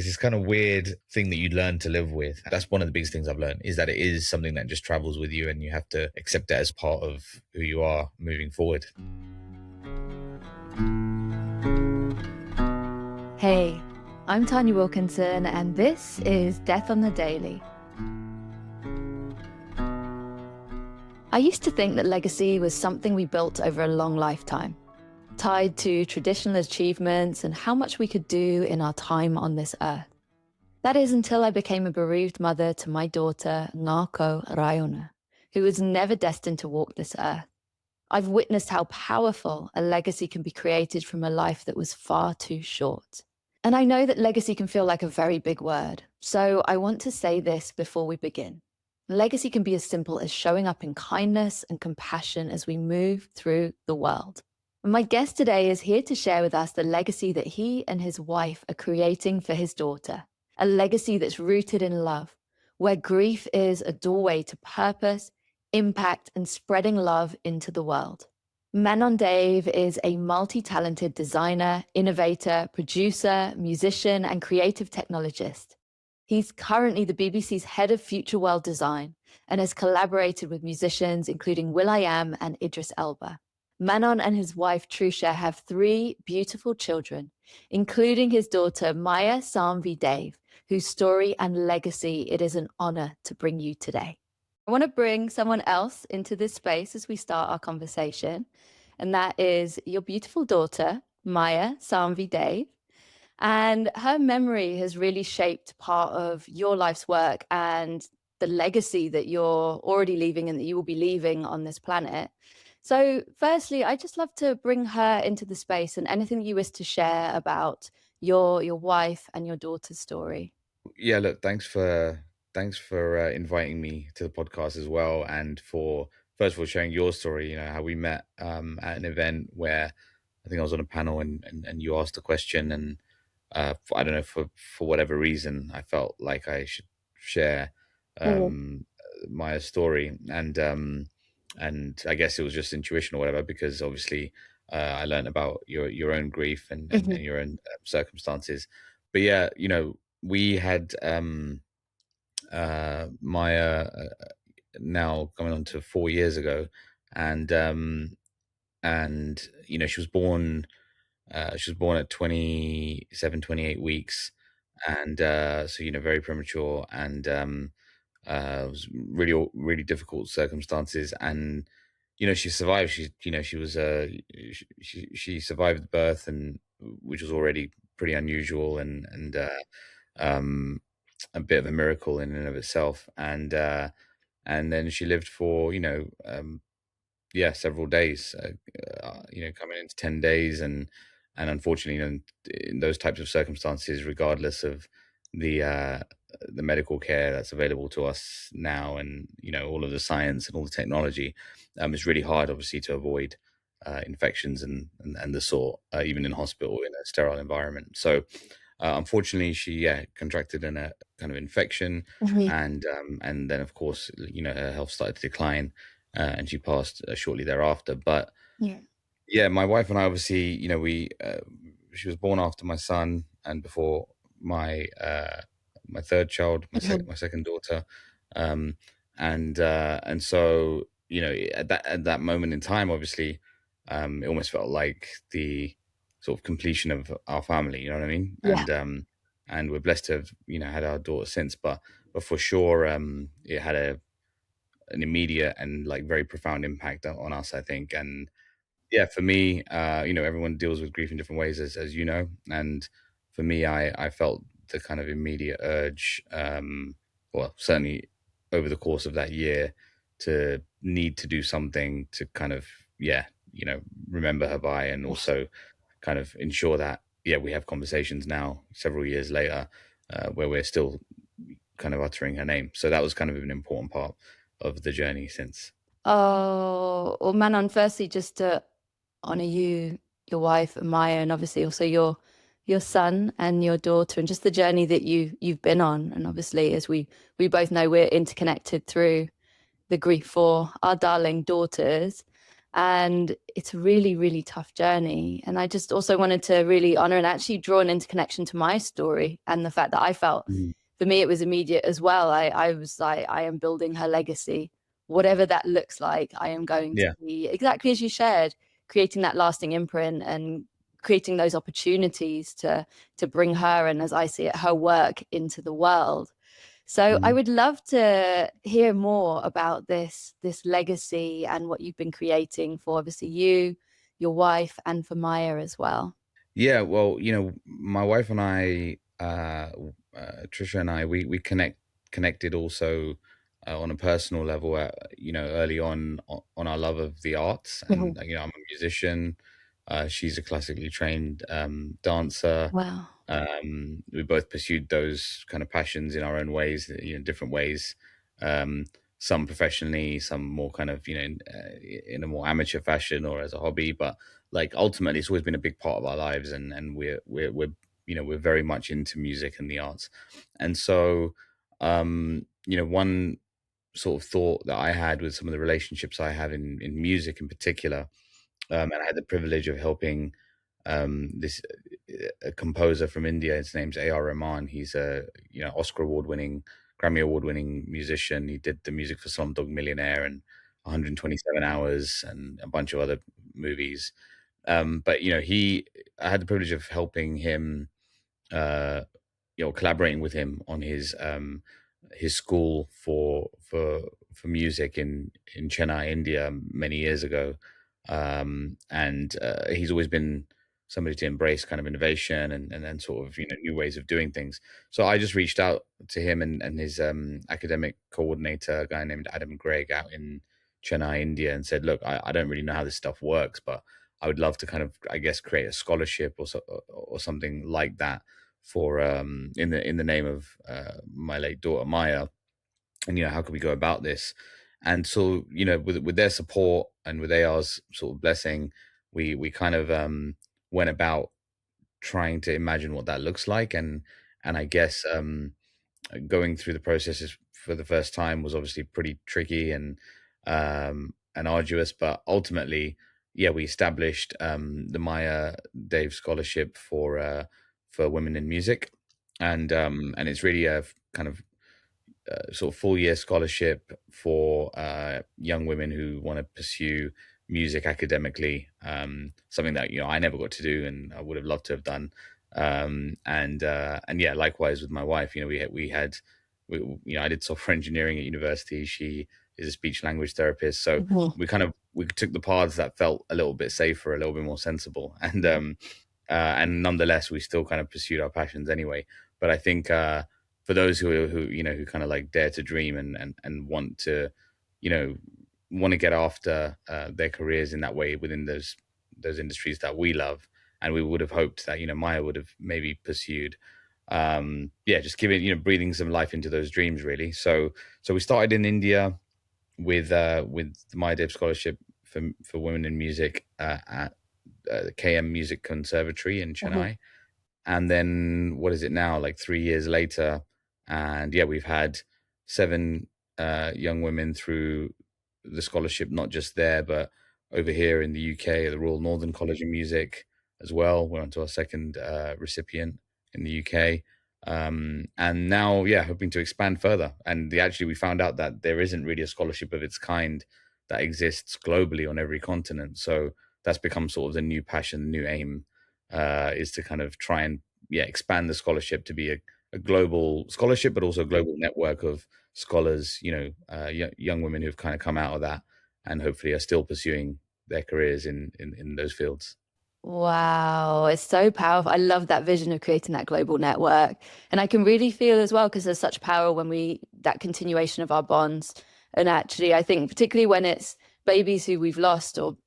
It's this kind of weird thing that you learn to live with. That's one of the biggest things I've learned, is that it is something that just travels with you and you have to accept it as part of who you are moving forward. Hey, I'm Tanya Wilkinson, and this is Death on the Daily. I used to think that legacy was something we built over a long lifetime, tied to traditional achievements and how much we could do in our time on this earth. That is until I became a bereaved mother to my daughter, Ngako Raiona, who was never destined to walk this earth. I've witnessed how powerful a legacy can be created from a life that was far too short. And I know that legacy can feel like a very big word, so I want to say this before we begin. Legacy can be as simple as showing up in kindness and compassion as we move through the world. And my guest today is here to share with us the legacy that he and his wife are creating for his daughter, a legacy that's rooted in love, where grief is a doorway to purpose, impact, and spreading love into the world. Manon Dave is a multi-talented designer, innovator, producer, musician, and creative technologist. He's currently the BBC's head of Future World Design and has collaborated with musicians including will.i.am and Idris Elba. Manon and his wife Trusha have 3 beautiful children, including his daughter Maya Saanvi Dave, whose story and legacy it is an honor to bring you today. I want to bring someone else into this space as we start our conversation, and that is your beautiful daughter, Maya Saanvi Dave. And her memory has really shaped part of your life's work and the legacy that you're already leaving and that you will be leaving on this planet. So firstly, I just love to bring her into the space and anything you wish to share about your wife and your daughter's story. Yeah, look, thanks for inviting me to the podcast as well, and for first of all sharing your story. You know how we met at an event where I think I was on a panel, and you asked a question, and I don't know, for whatever reason I felt like I should share um, my story, and I guess it was just intuition or whatever, because obviously I learned about your own grief and your own circumstances. But yeah, you know, we had Maya now coming on to 4 years ago, and you know, she was born at 27, 28 weeks, and so, you know, very premature, and it was really difficult circumstances, and you know, she survived. She was she survived the birth, and which was already pretty unusual, um, a bit of a miracle in and of itself, and then she lived for, you know, yeah, several days, you know, coming into 10 days, and unfortunately, you know, in those types of circumstances, regardless of the the medical care that's available to us now, and you know, all of the science and all the technology, it's really hard, obviously, to avoid infections and the sort, even in hospital in a sterile environment. So unfortunately, she, yeah, contracted in a kind of infection, Mhm. and then of course, you know, her health started to decline, and she passed shortly thereafter. But Yeah. yeah, my wife and I, obviously, you know, we she was born after my son and before my third child, Mhm. my second daughter, um, and so, you know, at that moment in time, obviously, it almost felt like the sort of completion of our family. You know what I mean? Yeah. And we're blessed to have, you know, had our daughter since, but for sure, it had an immediate and like very profound impact on us, I think. And yeah, for me, you know, everyone deals with grief in different ways, as you know. And for me, I felt the kind of immediate urge, well, certainly over the course of that year, to need to do something to kind of, yeah, you know, remember her by, and also kind of ensure that, yeah, we have conversations now, several years later, where we're still kind of uttering her name. So that was kind of an important part of the journey since. Oh, well, Manon, firstly, just to honor you, your wife, and Maya, and obviously also your son and your daughter, and just the journey that you've been on. And obviously, as we both know, we're interconnected through the grief for our darling daughters. And it's a really, really tough journey. And I just also wanted to really honor and actually draw an interconnection to my story and the fact that I felt, Mhm. for me, it was immediate as well. I was like, I am building her legacy. Whatever that looks like, I am going to Yeah. be, exactly as you shared, creating that lasting imprint and creating those opportunities to bring her, and as I see it, her work into the world. So I Mhm. would love to hear more about this legacy and what you've been creating for obviously you, your wife, and for Maya as well. Yeah, well, my wife and I, Trisha and I, we connected also on a personal level, early on our love of the arts, Mhm. and I'm a musician. She's a classically trained dancer. Wow. We both pursued those kind of passions in our own ways, different ways. Um, some professionally, some more kind of, in a more amateur fashion or as a hobby. But like ultimately, it's always been a big part of our lives, and we're very much into music and the arts. And so, one sort of thought that I had with some of the relationships I have in music in particular, and I had the privilege of helping this a composer from India. His name's A.R. Rahman. He's a Oscar award winning, Grammy award winning musician. He did the music for Slumdog Millionaire and 127 Hours and a bunch of other movies. But I had the privilege of helping him, uh, collaborating with him on his school for music in Chennai, India, many years ago. And he's always been somebody to embrace kind of innovation and then sort of new ways of doing things. So I just reached out to him and his academic coordinator, a guy named Adam Gregg, out in Chennai, India, and said, "Look, I don't really know how this stuff works, but I would love to kind of, I guess, create a scholarship or something like that for in the name of my late daughter Maya, and how could we go about this?" And so with their support and with AR's sort of blessing, we kind of went about trying to imagine what that looks like, and I guess going through the processes for the first time was obviously pretty tricky and arduous, but ultimately, yeah, we established the Maya Dave Scholarship for women in music, and it's really a kind of sort of full year scholarship for young women who want to pursue music academically. Something that I never got to do, and I would have loved to have done. And yeah, likewise with my wife. I did software engineering at university. She is a speech language therapist, so Mhm. we took the paths that felt a little bit safer, a little bit more sensible, and nonetheless, we still kind of pursued our passions anyway. But I think for those who kind of like dare to dream and want to, you know, want to get after their careers in that way within those industries that we love, and we would have hoped that Maya would have maybe pursued. Yeah, just giving breathing some life into those dreams, really. So we started in India with the My Dave Scholarship for women in music at the KM Music Conservatory in Mhm. Chennai. And then what is it now? Like 3 years later, and yeah, we've had seven young women through the scholarship, not just there, but over here in the UK, at the Royal Northern College of Music as well. We're on to our second recipient in the UK. And now, yeah, hoping to expand further. And actually, we found out that there isn't really a scholarship of its kind that exists globally on every continent. So that's become sort of the new passion, new aim, is to kind of try and expand the scholarship to be a global scholarship, but also a global network of scholars, young women who've kind of come out of that and hopefully are still pursuing their careers in those fields. Wow, it's so powerful. I love that vision of creating that global network. And I can really feel as well, because there's such power when that continuation of our bonds. And actually, I think particularly when it's babies who we've lost or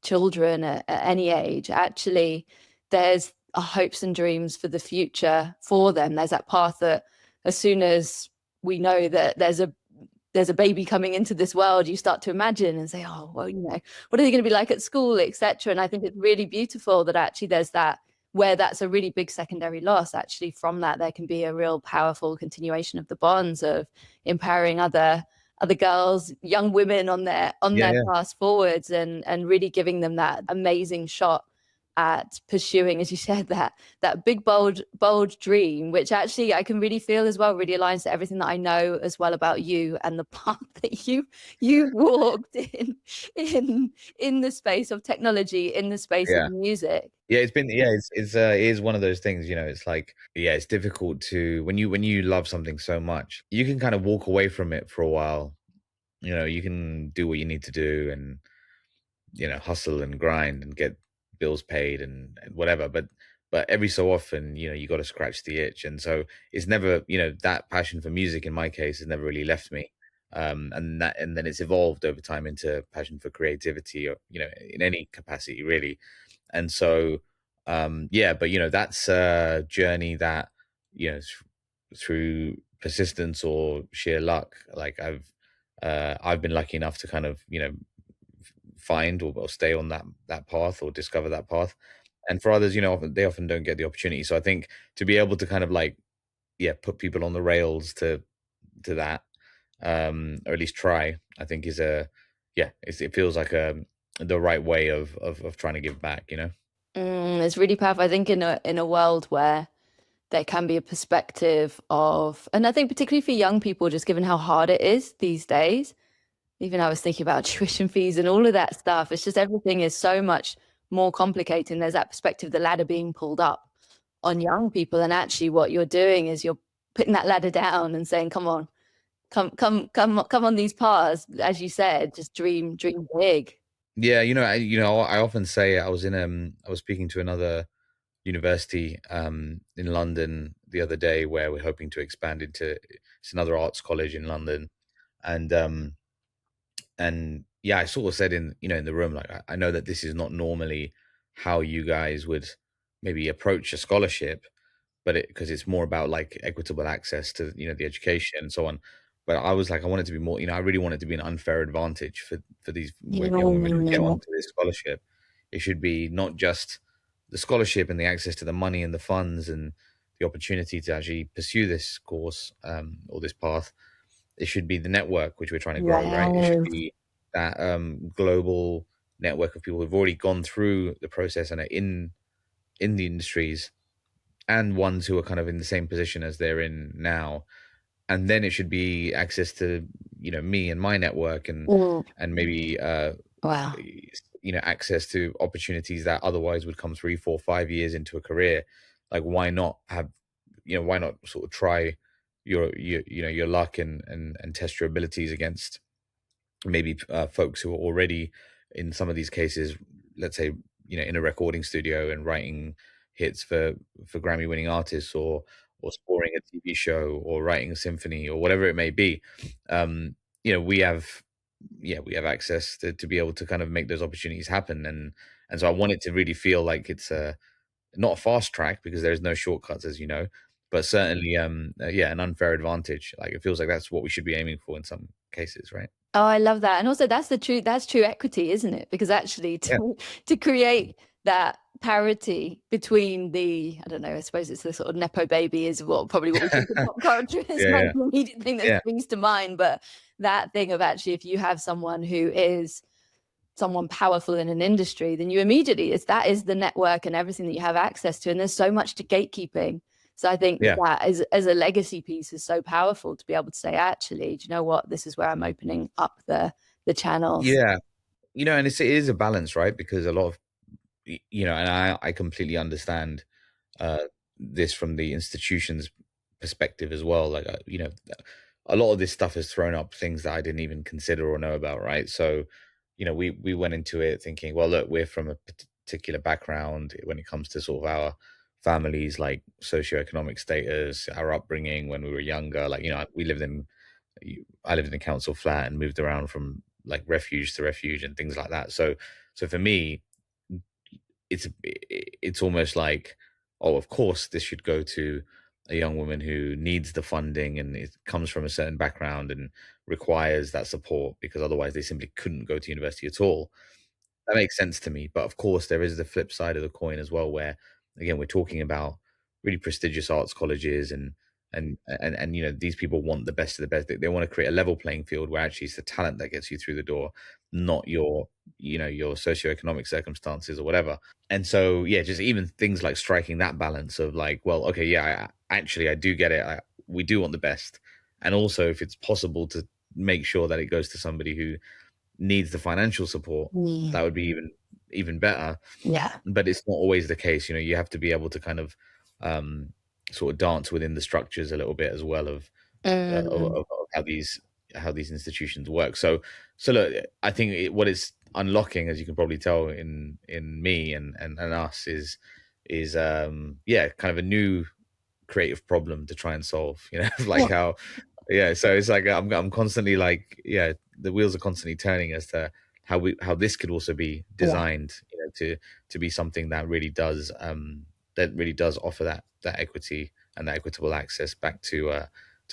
children at any age, actually, there's hopes and dreams for the future for them. There's that path that as soon as we know that there's a baby coming into this world, you start to imagine and say, oh, well, what are they going to be like at school, etc. And I think it's really beautiful that actually there's that, where that's a really big secondary loss, actually from that there can be a real powerful continuation of the bonds of empowering other other girls, young women on Yeah, their yeah, path forwards, and really giving them that amazing shot at pursuing, as you said, that big bold dream, which actually I can really feel as well really aligns to everything that I know as well about you and the path that you walked in the space of technology, in the space of yeah. music. Yeah, it is one of those things, it's like, yeah, it's difficult to when you love something so much, you can kind of walk away from it for a while. You can do what you need to do and, hustle and grind and get bills paid and whatever. But every so often, you got to scratch the itch. And so it's never, that passion for music in my case has never really left me. And then it's evolved over time into passion for creativity or, in any capacity really. And so, yeah, but that's a journey that, through persistence or sheer luck, like I've been lucky enough to kind of, find or stay on that path or discover that path. And for others, they often don't get the opportunity. So I think to be able to kind of like, yeah, put people on the rails to that, or at least try, I think is yeah, it feels like the right way of trying to give back. It's really powerful. I think in a world where there can be a perspective of, and I think particularly for young people, just given how hard it is these days. Even I was thinking about tuition fees and all of that stuff. It's just everything is so much more complicated. And there's that perspective, the ladder being pulled up on young people. And actually, what you're doing is you're putting that ladder down and saying, "Come on, come on these paths." As you said, just dream big. Yeah, I often say I was speaking to another university in London the other day where we're hoping to expand into it's another arts college in London. And and yeah, I sort of said in the room, like, I know that this is not normally how you guys would maybe approach a scholarship, but because it's more about like equitable access to the education and so on. But I was like, I want it to be more, I really want it to be an unfair advantage for these young women who get Yeah. onto this scholarship. It should be not just the scholarship and the access to the money and the funds and the opportunity to actually pursue this course, or this path. It should be the network which we're trying to grow, right? It should Yes. be that global network of people who've already gone through the process and are in the industries, and ones who are kind of in the same position as they're in now. And then it should be access to me and my network, Mm. and maybe Wow. access to opportunities that otherwise would come 3 4 5 years into a career. Like, why not have, why not sort of try your luck and test your abilities against maybe folks who are already in some of these cases, let's say, in a recording studio and writing hits for Grammy winning artists, or scoring a TV show or writing a symphony or whatever it may be. We have, yeah, we have access to be able to kind of make those opportunities happen. And so I want it to really feel like it's not a fast track, because there's no shortcuts, as you know, but certainly yeah, an unfair advantage. Like, it feels like that's what we should be aiming for in some cases, right? Oh, I love that. And also that's true equity, isn't it? Because actually Yeah. to create that parity between the, I don't know, I suppose it's the sort of Nepo baby is what we think of pop culture is Yeah, like yeah, the immediate thing that yeah, springs to mind. But that thing of actually if you have someone who is someone powerful in an industry, then you immediately that is the network and everything that you have access to. And there's so much to gatekeeping. So I think yeah, that as a legacy piece is so powerful to be able to say, actually, do you know what? This is where I'm opening up the channels. yeah. And it is a balance, right? Because a lot of, and I completely understand uh, this from the institution's perspective as well. Like, a lot of this stuff has thrown up things that I didn't even consider or know about, right? So, we went into it thinking, well, look, we're from a particular background when it comes to sort of our families, like socioeconomic status, our upbringing when we were younger. Like, I lived in a council flat and moved around from like refuge to refuge and things like that. So for me, it's almost like, oh, of course this should go to a young woman who needs the funding and it comes from a certain background and requires that support, because otherwise they simply couldn't go to university at all. That makes sense to me. But of course there is the flip side of the coin as well, where again we're talking about really prestigious arts colleges, and these people want the best of the best. They want to create a level playing field where actually it's the talent that gets you through the door, not your socioeconomic circumstances or whatever. And so yeah, just even things like striking that balance of like, well, okay, yeah, I do get it. We do want the best, and also if it's possible to make sure that it goes to somebody who needs the financial support, Mm, that would be even better. yeah. But it's not always the case. You have to be able to kind of um, sort of dance within the structures a little bit as well of Mm, of how these institutions work. So look, I think what it's unlocking, as you can probably tell in me and us, is yeah, kind of a new creative problem to try and solve. Like yeah. how yeah. So it's like I'm constantly like, yeah, the wheels are constantly turning as to how this could also be Yeah. designed, to be something that really does offer that equity and that equitable access back to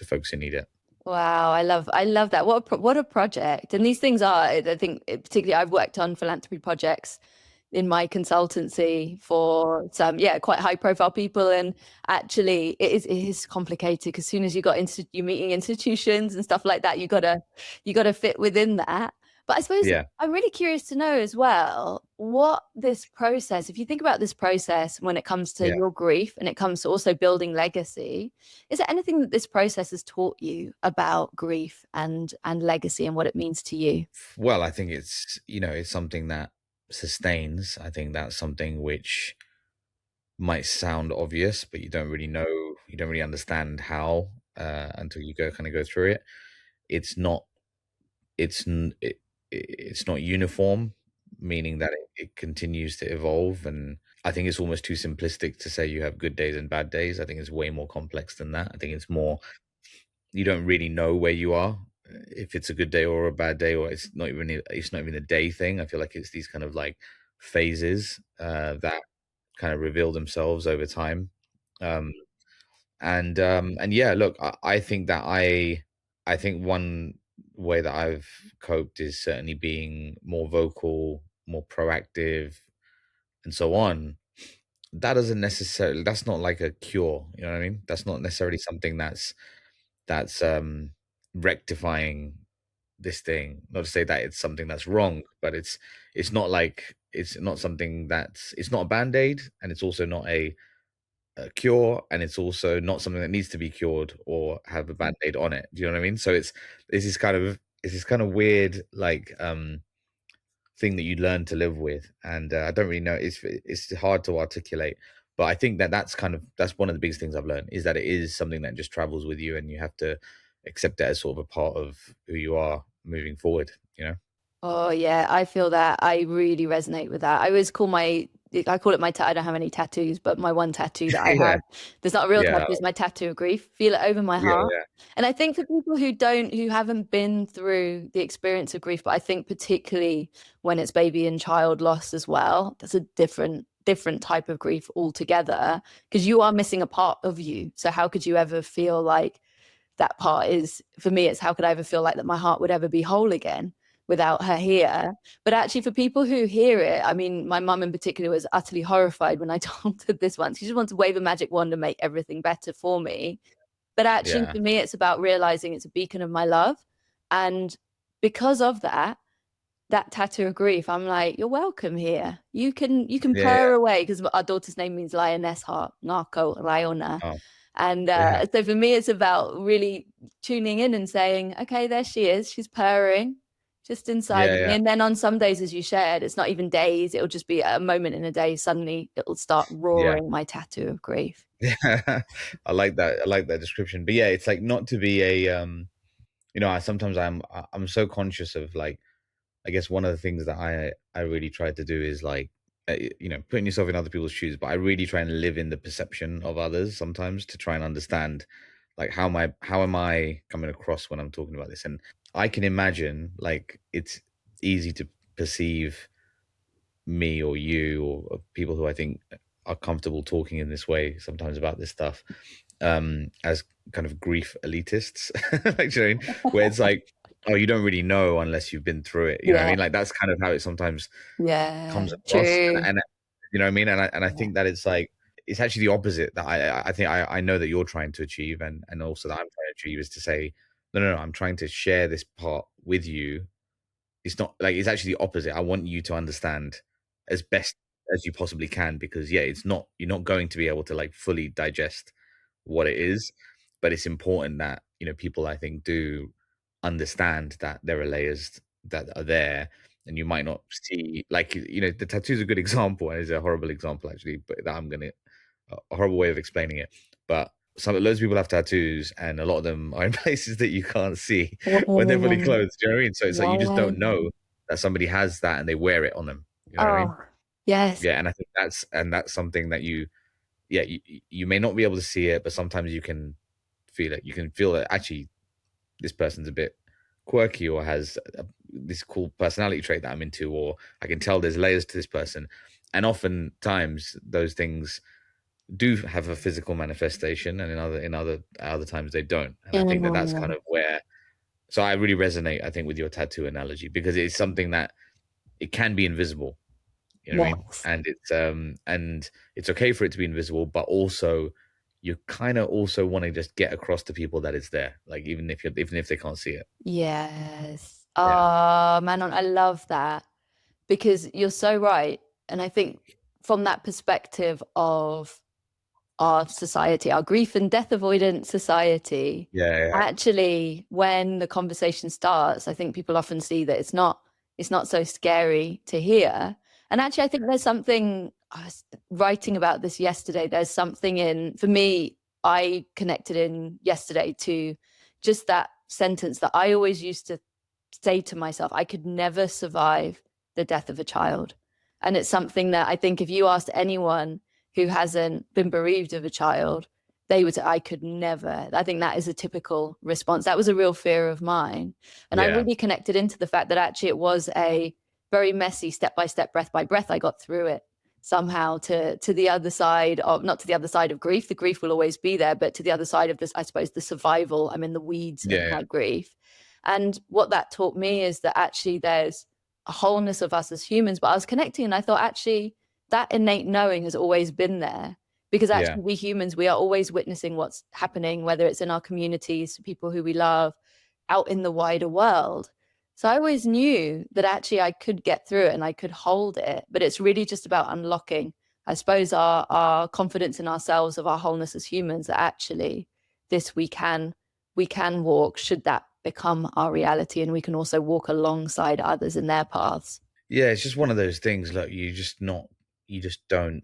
folks who need it. Wow, I love that. What a project. And these things are, I think, particularly I've worked on philanthropy projects in my consultancy for some, yeah, quite high profile people. And actually it is complicated because as soon as you're meeting institutions and stuff like that, you gotta fit within that. But I suppose Yeah, I'm really curious to know as well what this process, if you think about this process when it comes to yeah. your grief and it comes to also building legacy, is there anything that this process has taught you about grief and legacy and what it means to you? Well, I think it's something that sustains. I think that's something which might sound obvious, but you don't really understand how until you go through it. It's not it's n- it, it's not uniform, meaning that it continues to evolve. And I think it's almost too simplistic to say you have good days and bad days. I think it's way more complex than that. I think it's more, you don't really know where you are, if it's a good day or a bad day, or it's not even a day thing. I feel like it's these kind of like phases that kind of reveal themselves over time. Um, and yeah, look, I think I think one way that I've coped is certainly being more vocal, more proactive, and so on. That's not like a cure, you know what I mean? That's not necessarily something that's rectifying this thing. Not to say that it's something that's wrong, but it's not something it's not a band-aid, and it's also not a cure, and it's also not something that needs to be cured or have a band-aid on it. Do you know what I mean? So it's this kind of weird, like, thing that you learn to live with. And I don't really know, it's hard to articulate, but I think that's one of the biggest things I've learned, is that it is something that just travels with you, and you have to accept it as sort of a part of who you are moving forward, you know? Oh yeah, I feel that. I really resonate with that. I call it I don't have any tattoos, but my one tattoo that I Yeah, have, there's not a real tattoo, yeah, it's my tattoo of grief. Feel it over my yeah, heart. yeah, And I think for people who haven't been through the experience of grief, but I think particularly when it's baby and child loss as well, that's a different type of grief altogether because you are missing a part of you. So how could you ever feel like that part is, for me, it's how could I ever feel like that my heart would ever be whole again without her here? But actually, for people who hear it, I mean, my mum in particular was utterly horrified when I told her this once. She just wants to wave a magic wand and make everything better for me. But actually, yeah, for me, it's about realizing it's a beacon of my love. And because of that, that tattoo of grief, I'm like, you're welcome here. You can yeah, purr yeah. away because our daughter's name means lioness heart, Narco Liona. Oh, And yeah, so for me, it's about really tuning in and saying, okay, there she is. She's purring just inside yeah, of me. yeah, And then on some days, as you shared, it's not even days. It'll just be a moment in a day. Suddenly it'll start yeah. roaring my tattoo of grief. Yeah, I like that. I like that description. But yeah, it's like not to be sometimes I'm so conscious of, like, I guess one of the things that I really try to do is like, putting yourself in other people's shoes, but I really try and live in the perception of others sometimes, to try and understand, like, how am I coming across when I'm talking about this. And I can imagine, like, it's easy to perceive me or you or people who I think are comfortable talking in this way sometimes about this stuff, as kind of grief elitists. Like, you know what I mean? Where it's like, oh, you don't really know unless you've been through it. You know what I Yeah. mean? Like, that's kind of how it sometimes Yeah. comes across. True. And you know what I mean? And I Yeah. think that it's like, it's actually the opposite that I think I know that you're trying to achieve, and also that I'm trying to achieve, is to say, no, no, no, I'm trying to share this part with you. It's not like, it's actually the opposite. I want you to understand as best as you possibly can, because yeah, it's not, you're not going to be able to like fully digest what it is, but it's important that, people, I think, do understand that there are layers that are there, and you might not see, like, the tattoo is a good example, and it's a horrible example actually, but that I'm gonna a horrible way of explaining it. But some loads of people have tattoos, and a lot of them are in places that you can't see when they're fully Oh, clothed. Do you know what I mean? So it's like you just right. don't know that somebody has that and they wear it on them. You know what I mean? Oh, yes. Yeah, and I think that's something that yeah, you may not be able to see it, but sometimes you can feel it. You can feel that actually this person's a bit quirky, or has this cool personality trait that I'm into, or I can tell there's layers to this person. And oftentimes those things do have a physical manifestation, and in other times they don't. And I think that that's kind Mm, of where. So I really resonate, I think, with your tattoo analogy, because it's something that it can be invisible. You know what I mean? yes. And it's okay for it to be invisible, but also you kind of also want to just get across to people that it's there, like even if they can't see it. Yes. Yeah, Manon, I love that because you're so right. And I think from that perspective of our society, our grief and death avoidant society, yeah, yeah, actually, when the conversation starts, I think people often see that it's not so scary to hear. And actually, I think there's something, I was writing about this yesterday. There's something in, for me, I connected in yesterday to just that sentence that I always used to say to myself, I could never survive the death of a child. And it's something that I think if you asked anyone who hasn't been bereaved of a child, they would say, I could never. I think that is a typical response. That was a real fear of mine. And I yeah, really connected into the fact that actually it was a very messy, step by step, breath by breath. I got through it somehow to the other side of, not to the other side of grief. The grief will always be there, but to the other side of this, I suppose, the survival. I'm in the weeds of yeah, my grief. And what that taught me is that actually there's a wholeness of us as humans. But I was connecting and I thought, actually, that innate knowing has always been there, because yeah, actually we humans, we are always witnessing what's happening, whether it's in our communities, people who we love, out in the wider world. So I always knew that actually I could get through it and I could hold it, but it's really just about unlocking, I suppose, our confidence in ourselves, of our wholeness as humans, that actually this we can walk, should that become our reality, and we can also walk alongside others in their paths. yeah. It's just one of those things. Look, you just don't.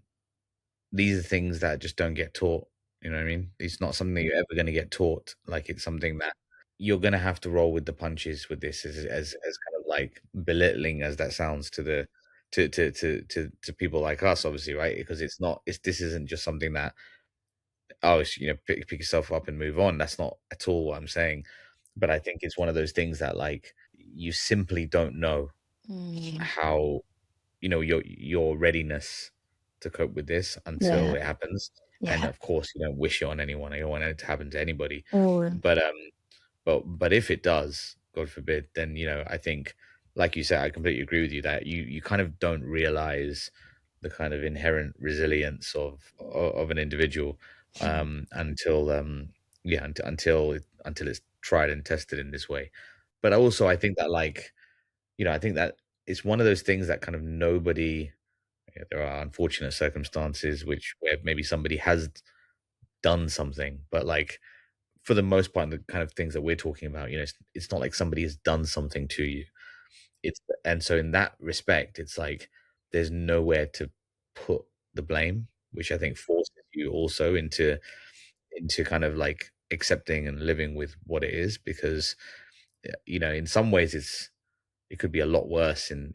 These are things that just don't get taught. You know what I mean? It's not something that you're ever going to get taught. Like, it's something that you're going to have to roll with the punches with this, as kind of like belittling as that sounds to the to people like us, obviously, right? Because this isn't just something that, oh, it's, pick yourself up and move on. That's not at all what I'm saying. But I think it's one of those things that, like, you simply don't know Mm, how, your readiness to cope with this until yeah, it happens. And yeah. of course, you don't wish it on anyone. You don't want it to happen to anybody. Mm, But if it does, God forbid, then, I think, like you said, I completely agree with you that you kind of don't realize the kind of inherent resilience of an individual, until yeah, until it's tried and tested in this way. But also, I think that, like, I think that it's one of those things that kind of nobody. There are unfortunate circumstances which where maybe somebody has done something, but, like, for the most part, the kind of things that we're talking about, it's not like somebody has done something to you. It's And so in that respect, it's like there's nowhere to put the blame, which I think forces you also into kind of like accepting and living with what it is, because in some ways it could be a lot worse. And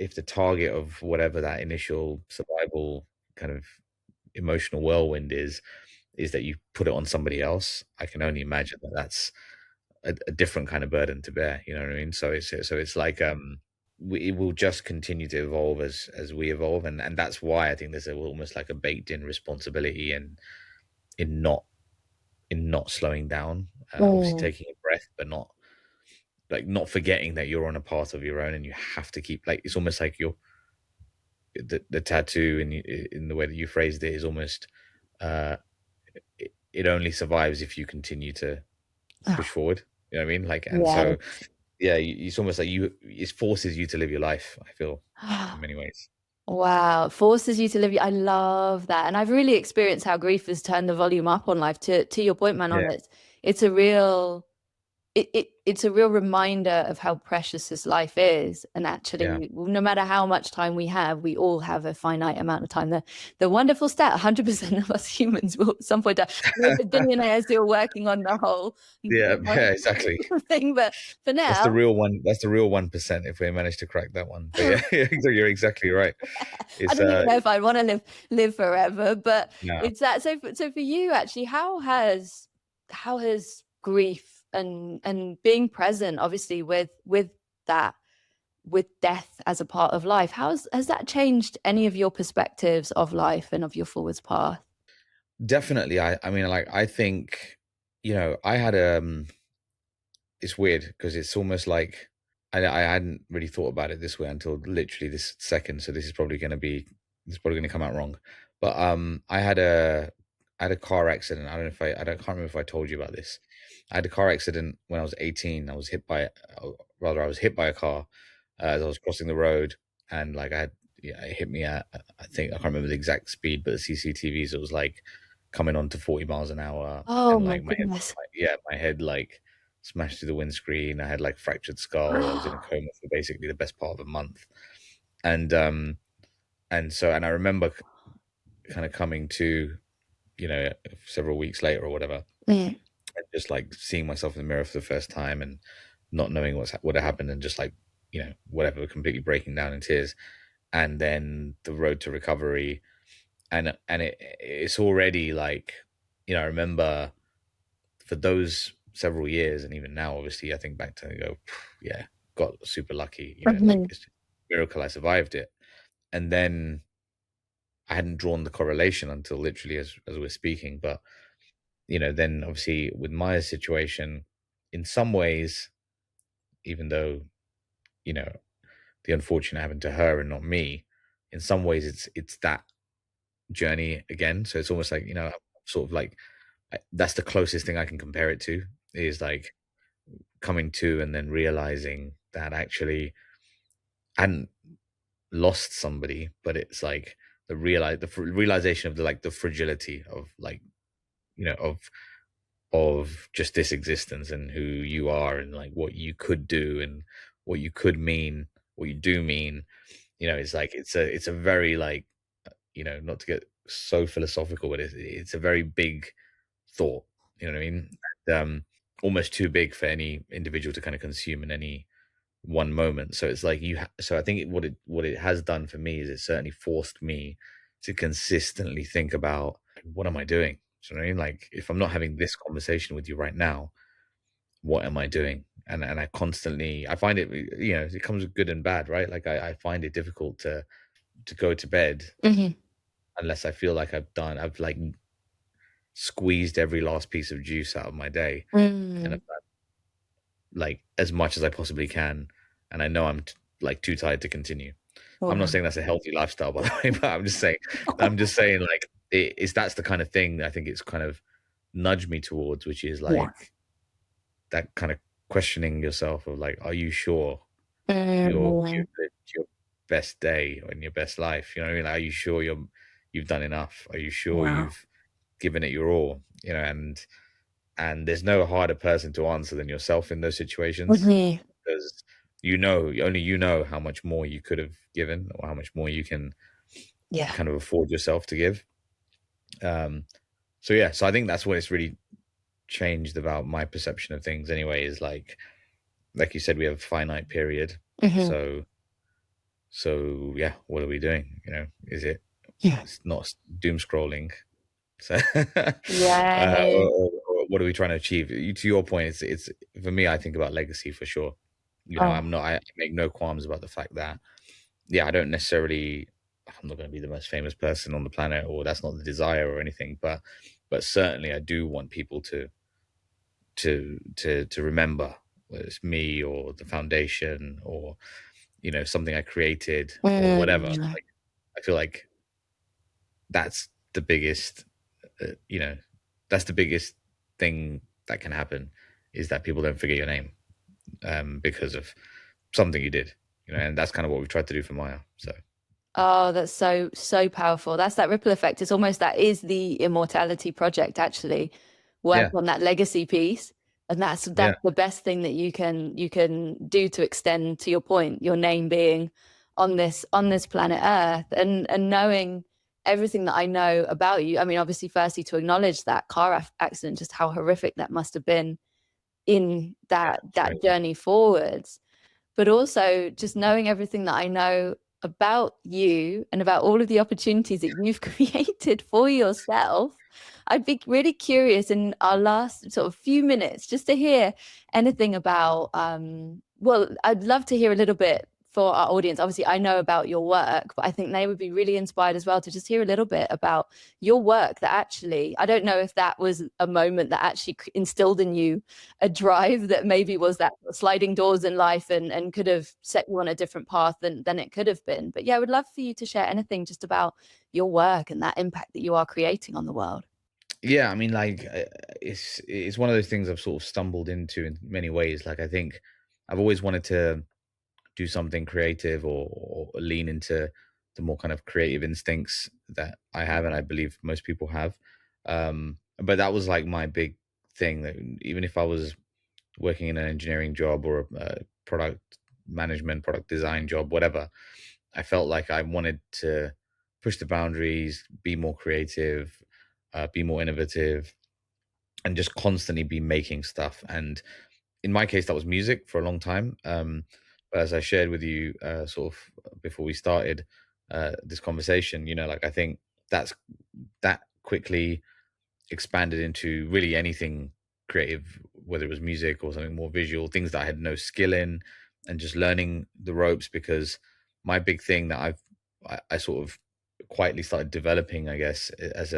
if the target of whatever that initial survival kind of emotional whirlwind is that you put it on somebody else, I can only imagine that that's a different kind of burden to bear. You know what I mean? So it's like, it will just continue to evolve as we evolve, and that's why I think there's almost like a baked in responsibility, and in not slowing down, obviously mm, taking a breath, but not forgetting that you're on a path of your own, and you have to keep, like, it's almost like the tattoo in the way that you phrased it is almost uh, it only survives if you continue to Oh, push forward. You know what I mean? Like, and yeah. so yeah, it's almost like it forces you to live your life. I feel in many ways. Wow, it forces you to live. I love that, and I've really experienced how grief has turned the volume up on life. To your point, Manon, Yeah, it's a real it's a real reminder of how precious this life is. And yeah, actually, no matter how much time we have, we all have a finite amount of time. The wonderful stat, 100% of us humans will at some point die. We're the billionaires who are working on the whole yeah, yeah, exactly. thing, but for That's the now, real one. That's the real 1% if we manage to crack that one. But yeah, you're exactly right. I It's don't even know if I want to live forever, but no, it's that. So for you, actually, how has grief and being present, obviously, with that, with death as a part of life, has that changed any of your perspectives of life and of your forwards path? definitely. I mean, like, I think, I had it's weird because it's almost like I hadn't really thought about it this way until literally this second. So this is probably going to come out wrong. But I had a car accident. I don't know if I can't remember if I told you about this. I had a car accident when I was 18. I was hit by a car as I was crossing the road, and like yeah, it hit me at, I think I can't remember the exact speed, but the CCTVs, it was like coming on to 40 miles an hour, Oh and my like goodness. my head like smashed through the windscreen. I had like fractured skull. I was in a coma for basically the best part of a month, and and I remember kind of coming to, several weeks later or whatever, Mm. and just like seeing myself in the mirror for the first time and not knowing what had happened, and just like, whatever, completely breaking down in tears, and then the road to recovery, and it's already like, I remember for those several years, and even now, obviously, I think back to and go, yeah, got super lucky, like Mhm. it's just a miracle I survived it. And then I hadn't drawn the correlation until literally as we're speaking. But, then obviously with Maya's situation, in some ways, even though, you know, the unfortunate happened to her and not me, in some ways it's that journey again. So it's almost like, sort of like that's the closest thing I can compare it to, is like coming to and then realizing that actually I hadn't lost somebody, but it's like realization of the fragility of, like, of just this existence and who you are, and like what you could do and what you could mean, what you do mean. It's like it's a very, like, not to get so philosophical, but it's a very big thought. You know what I mean? And, almost too big for any individual to kind of consume in any one moment. So it's like so I think what it has done for me is it certainly forced me to consistently think about, what am I doing? Do you know what I mean? Like, if I'm not having this conversation with you right now, what am I doing? And I find it, it comes with good and bad, right? Like, I find it difficult to go to bed Mhm. unless I feel like I've like squeezed every last piece of juice out of my day, and Mm. like as much as I possibly can, and I know I'm like too tired to continue. I'm not Wow. saying that's a healthy lifestyle, by the way, but I'm just saying like that's the kind of thing I think it's kind of nudged me towards, which is Yeah. like that kind of questioning yourself of like, are you sure you've Mm. lived your best day and your best life? You know what I mean? Like, are you sure you've done enough? Are you sure Wow. you've given it your all? And there's no harder person to answer than yourself in those situations, Mhm. because only you know how much more you could have given, or how much more you can Yeah. kind of afford yourself to give. Um, so yeah, so I think that's what it's really changed about my perception of things. Anyway, is like you said, we have a finite period. Mhm. So yeah, what are we doing? Is it? Yeah. It's not doom scrolling. So, Right. or what are we trying to achieve? To your point, it's for me. I think about legacy for sure. Oh. I make no qualms about the fact that, yeah, I don't necessarily. I'm not going to be the most famous person on the planet, or that's not the desire or anything. But certainly, I do want people to remember, whether it's me or the foundation, or something I created or whatever. Mm. Like, I feel like that's the biggest, you know, that's the biggest thing that can happen, is that people don't forget your name, because of something you did, and that's kind of what we've tried to do for Maya. So Oh, that's so, so powerful. That's that ripple effect. It's almost that is the immortality project, actually. Work yeah, on that legacy piece. And yeah, that's the best thing that you can do to extend, to your point, your name being on this planet Earth, and knowing everything that I know about you. I mean, obviously, firstly, to acknowledge that car accident, just how horrific that must have been in yeah, it's that crazy. journey forwards, but also just knowing everything that I know about you and about all of the opportunities that you've created for yourself. I'd be really curious in our last sort of few minutes just to hear anything about, well, I'd love to hear a little bit for our audience. Obviously, I know about your work, but I think they would be really inspired as well to just hear a little bit about your work that actually, I don't know if that was a moment that actually instilled in you a drive that maybe was that sliding doors in life, and could have set you on a different path than it could have been. But yeah, I would love for you to share anything just about your work and that impact that you are creating on the world. Yeah, I mean, like, it's one of those things I've sort of stumbled into in many ways. Like, I think I've always wanted to do something creative, or lean into the more kind of creative instincts that I have, and I believe most people have. But that was like my big thing, that even if I was working in an engineering job, or a product management, product design job, whatever, I felt like I wanted to push the boundaries, be more creative, be more innovative, and just constantly be making stuff. And in my case, that was music for a long time. But as I shared with you, sort of before we started this conversation, like, I think that's that quickly expanded into really anything creative, whether it was music or something more visual, things that I had no skill in, and just learning the ropes. Because my big thing that I sort of quietly started developing, I guess, as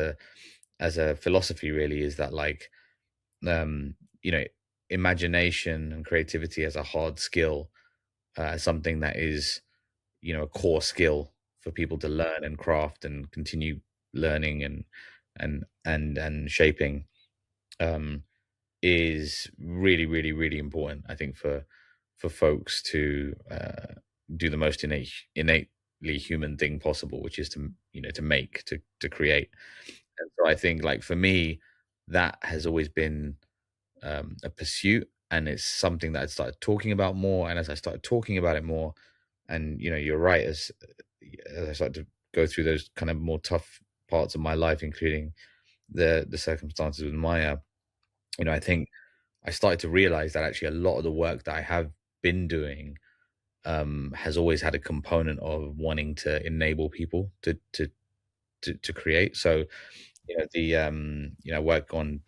a philosophy, really, is that, like, um, you know, imagination and creativity as a hard skill, something that is, a core skill for people to learn and craft and continue learning, and shaping, um, is really, really, really important, I think, for folks to do the most innately human thing possible, which is to make, to create. And so I think, like, for me, that has always been a pursuit, and it's something that I started talking about more. And as I started talking about it more, and you're right, as I started to go through those kind of more tough parts of my life, including the circumstances with Maya, I think I started to realize that actually a lot of the work that I have been doing, has always had a component of wanting to enable people to create. So, work on,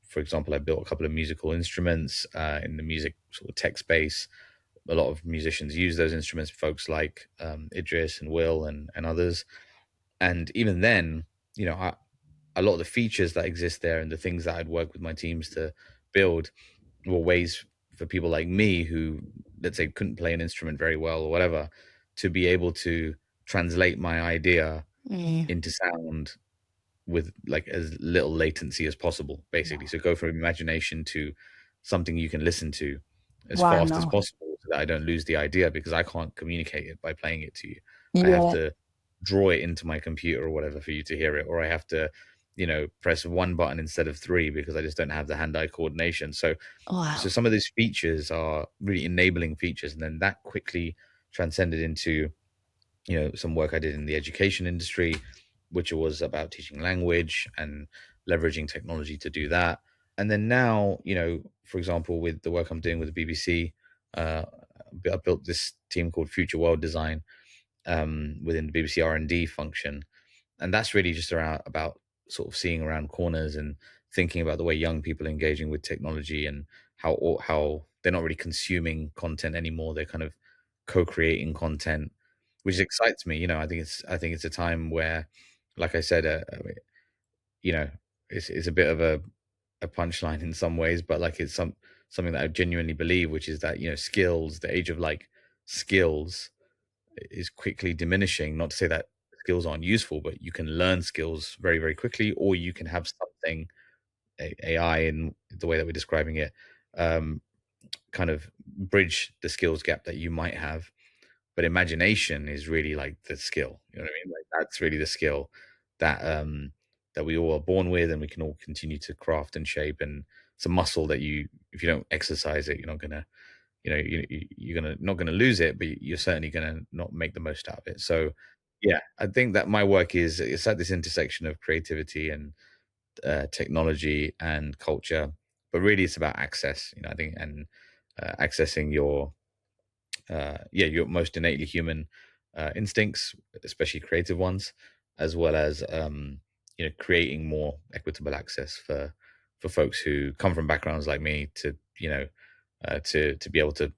for example, I built a couple of musical instruments in the music sort of tech space. A lot of musicians use those instruments, folks like Idris and Will, and others. And even then, a lot of the features that exist there, and the things that I'd work with my teams to build, were ways for people like me, who, let's say, couldn't play an instrument very well or whatever, to be able to translate my idea Mm. into sound with, like, as little latency as possible, basically. So go from imagination to something you can listen to as fast as Wow. possible, so that I don't lose the idea, because I can't communicate it by playing it to you. I have Yeah. to draw it into my computer or whatever for you to hear it, or I have to, press one button instead of three, because I just don't have the hand-eye coordination. So Wow. some of these features are really enabling features, and then that quickly transcended into, some work I did in the education industry, which was about teaching language and leveraging technology to do that. And then now, for example, with the work I'm doing with the BBC, uh, I built this team called Future World Design, within the BBC R&D function, and that's really just around about sort of seeing around corners and thinking about the way young people are engaging with technology, and how they're not really consuming content anymore. They're kind of co-creating content, which excites me. I think it's a time where, like I said, you know, it's a bit of a punchline in some ways, but, like, it's something that I genuinely believe, which is that, skills, the age of, like, skills, is quickly diminishing. Not to say that skills aren't useful, but you can learn skills very, very quickly, or you can have something, AI in the way that we're describing it, um, kind of bridge the skills gap that you might have. But imagination is really like the skill. You know what I mean? Like that's really the skill that that we all are born with, and we can all continue to craft and shape. And it's a muscle that you, if you don't exercise it, you're not gonna, you're gonna not gonna lose it, but you're certainly gonna not make the most out of it. So, yeah, I think that my work is it's at this intersection of creativity and technology and culture, but really it's about access. I think, and accessing your your most innately human instincts, especially creative ones, as well as creating more equitable access for folks who come from backgrounds like me to to be able to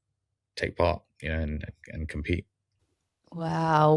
take part, and compete. Wow,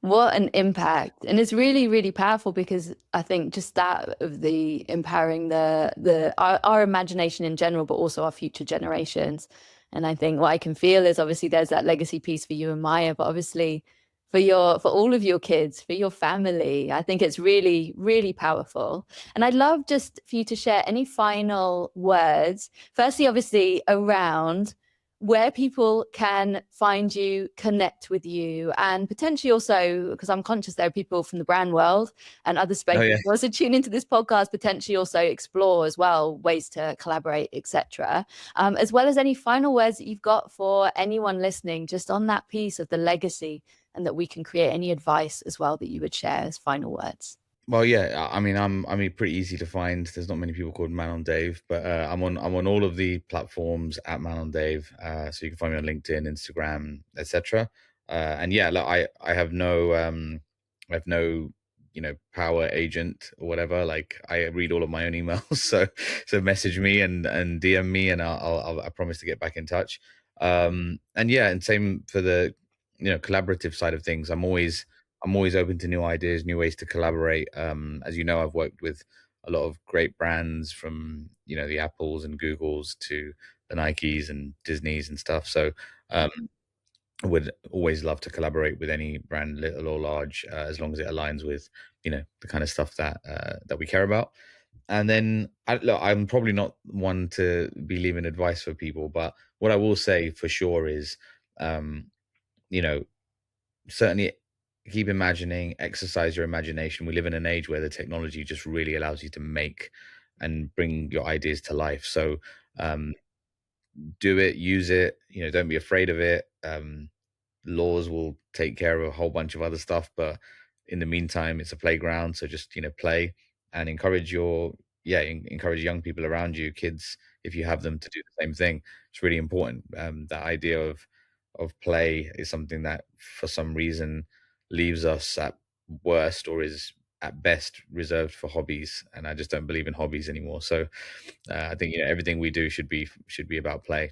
what an impact. And it's really, really powerful because I think just that of the empowering our imagination in general, but also our future generations. And I think what I can feel is obviously there's that legacy piece for you and Maya, but obviously for all of your kids, for your family, I think it's really, really powerful. And I'd love just for you to share any final words. Firstly, obviously, around where people can find you, connect with you, and potentially also, because I'm conscious there are people from the brand world and other Oh spaces yeah. who also tune into this podcast, potentially also explore as well ways to collaborate, etc. As well as any final words that you've got for anyone listening, just on that piece of the legacy, and that we can create any advice as well that you would share as final words. Well, yeah. I mean, pretty easy to find. There's not many people called Manon Dave, but I'm on all of the platforms at Manon Dave. So you can find me on LinkedIn, Instagram, etc. And yeah, look, I have no power agent or whatever. Like I read all of my own emails, so message me and DM me, and I promise to get back in touch. And yeah, and same for the collaborative side of things. I'm always open to new ideas, new ways to collaborate. As you know, I've worked with a lot of great brands, from the Apples and Googles to the Nikes and Disneys and stuff. So um, I would always love to collaborate with any brand, little or large, as long as it aligns with the kind of stuff that we care about. And then look, I'm probably not one to be leaving advice for people, but what I will say for sure is, um, you know, certainly keep imagining, exercise your imagination. We live in an age where the technology just really allows you to make and bring your ideas to life. So um, do it, use it. Don't be afraid of it. Laws will take care of a whole bunch of other stuff, but in the meantime, it's a playground. So just play and encourage young people around you, kids, if you have them, to do the same thing. It's really important. That idea of play is something that for some reason leaves us at worst, or is at best reserved for hobbies, and I just don't believe in hobbies anymore. So I think everything we do should be about play.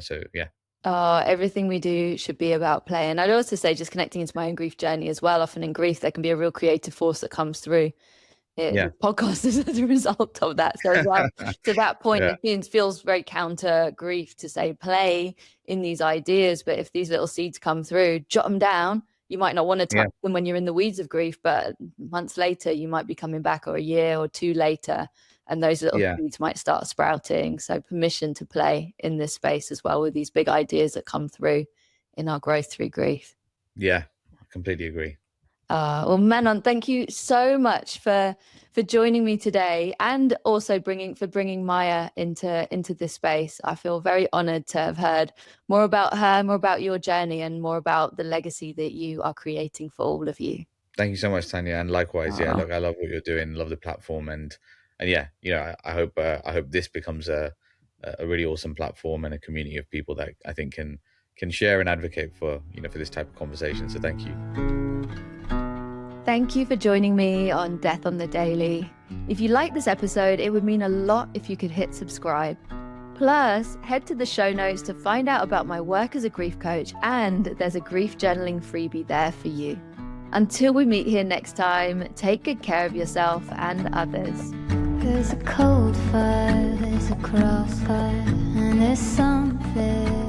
So yeah. Everything we do should be about play. And I'd also say, just connecting into my own grief journey as well, often in grief, there can be a real creative force that comes through. Yeah. This podcast is as a result of that. So as well, to that point, Yeah. it feels very counter grief to say play in these ideas. But if these little seeds come through, jot them down. You might not want to Yeah. touch them when you're in the weeds of grief, but months later, you might be coming back, or a year or two later, and those little Yeah. seeds might start sprouting. So permission to play in this space as well, with these big ideas that come through in our growth through grief. Yeah. I completely agree. Well, Manon, thank you so much for joining me today, and also bringing Maya into this space. I feel very honored to have heard more about her, more about your journey, and more about the legacy that you are creating for all of you. Thank you so much, Tanya, and likewise. Yeah, Uh, look, I love what you're doing, love the platform, and yeah, I hope this becomes a really awesome platform and a community of people that I think can share and advocate for for this type of conversation. So thank you. Thank you for joining me on Death on the Daily. If you like this episode, it would mean a lot if you could hit subscribe. Plus, head to the show notes to find out about my work as a grief coach, and there's a grief journaling freebie there for you. Until we meet here next time, take good care of yourself and others. There's a cold fire, there's a crossfire, and there's something